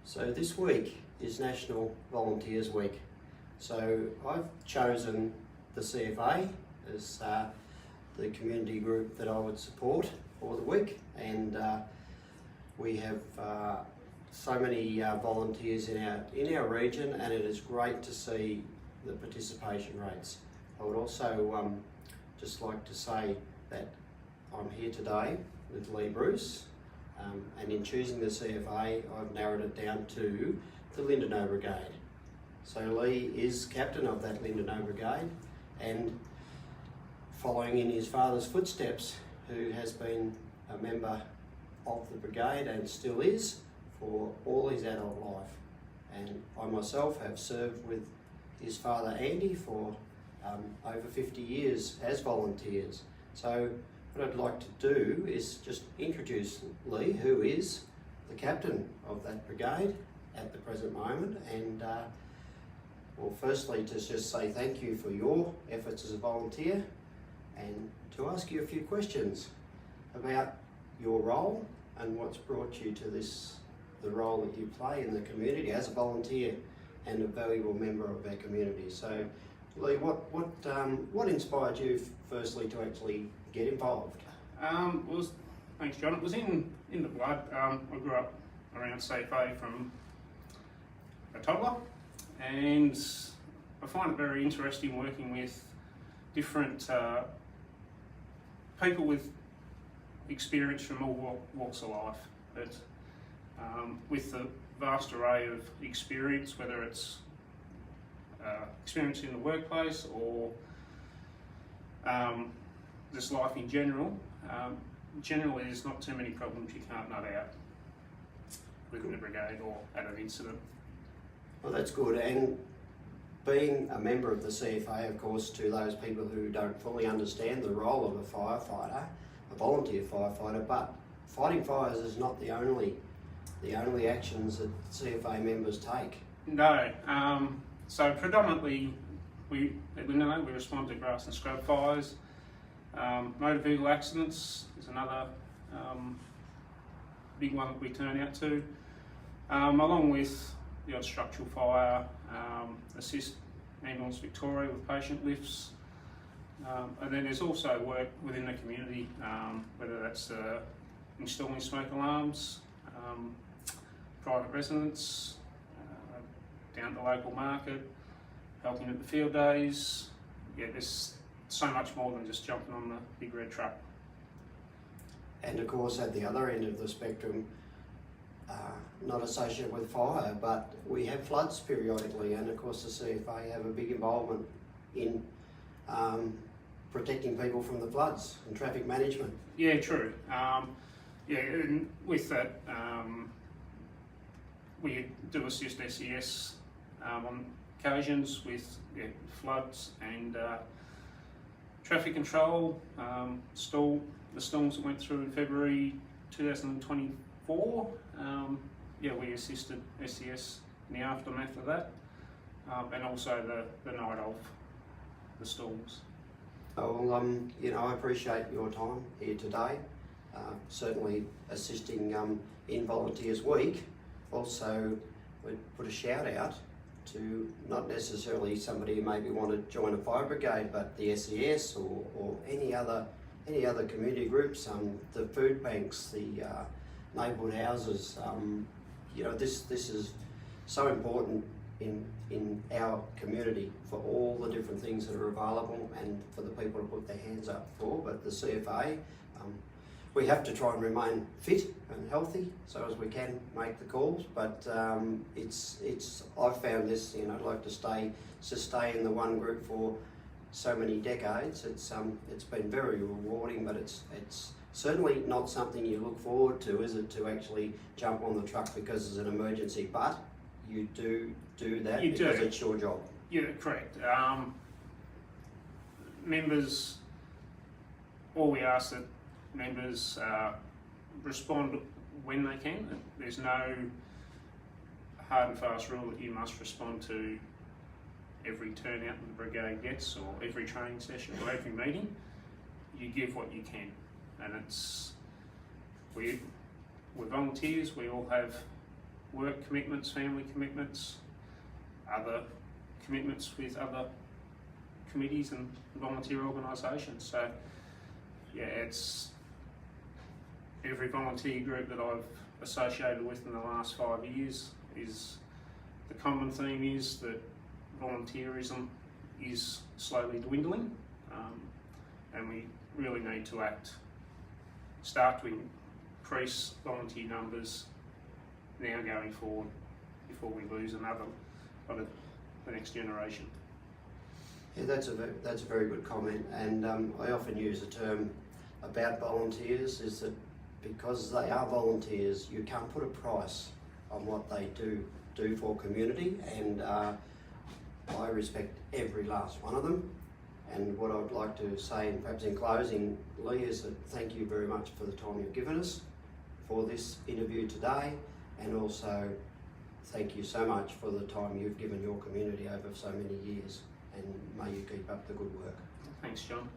So this week is National Volunteers Week. So I've chosen the CFA as the community group that I would support for the week, and we have so many volunteers in our region, and it is great to see the participation rates. I would also just like to say that I'm here today with Bruse, and in choosing the CFA I've narrowed it down to the Lindenow Brigade. So Lee is captain of that Lindenow Brigade, and following in his father's footsteps, who has been a member of the brigade and still is for all his adult life. And I myself have served with his father Andy for over 50 years as volunteers. So what I'd like to do is just introduce Lee, who is the captain of that brigade at the present moment, and well, firstly to just say thank you for your efforts as a volunteer, and to ask you a few questions about your role and what's brought you to the role that you play in the community as a volunteer and a valuable member of our community. So Lee, what inspired you firstly to actually get involved? Thanks John, it was in the blood. I grew up around CFA from a toddler, and I find it very interesting working with different people with experience from all walks of life. But with the vast array of experience, whether it's experience in the workplace or just life in general, generally there's not too many problems you can't nut out within the brigade or at an incident. Well, that's good. And being a member of the CFA, of course, to those people who don't fully understand the role of a firefighter, a volunteer firefighter, but fighting fires is not the only actions that CFA members take. No. So predominantly we respond to grass and scrub fires. Motor vehicle accidents is another big one that we turn out to, along with the odd structural fire, assist Ambulance Victoria with patient lifts, and then there's also work within the community, whether that's installing smoke alarms, private residence, down at the local market, helping at the field days. Yeah, there's so much more than just jumping on the big red truck. And of course, at the other end of the spectrum, not associated with fire, but we have floods periodically, and of course the CFA have a big involvement in protecting people from the floods and traffic management. Yeah, true. Yeah, and with that, we do assist SES on occasions with floods and traffic control. The storms that went through in February 2024, we assisted SES in the aftermath of that, and also the night of the storms. Well, I appreciate your time here today. Certainly assisting in Volunteers Week. Also, we'd put a shout out to not necessarily somebody who maybe want to join a fire brigade, but the SES or any other community groups, the food banks, the neighbourhood houses. This is so important in our community for all the different things that are available and for the people to put their hands up for. But the CFA, we have to try and remain fit and healthy so as we can make the calls. But I've found this, like to stay in the one group for so many decades. It's been very rewarding, but it's certainly not something you look forward to, is it, to actually jump on the truck because it's an emergency, but you do that because it's your job. Yeah, correct. Members, all we ask that members respond when they can. There's no hard and fast rule that you must respond to every turnout that the brigade gets, or every training session, or every meeting. You give what you can, and we're volunteers. We all have work commitments, family commitments, other commitments with other committees and volunteer organisations. So yeah, it's every volunteer group that I've associated with in the last 5 years is the common theme is that volunteerism is slowly dwindling, and we really need to start to increase volunteer numbers now going forward before we lose another of the next generation. Yeah, that's a very good comment, and I often use the term about volunteers is that because they are volunteers, you can't put a price on what they do for community, and I respect every last one of them. And what I'd like to say, and perhaps in closing, Lee, is that thank you very much for the time you've given us for this interview today, and also thank you so much for the time you've given your community over so many years, and may you keep up the good work. Thanks, John.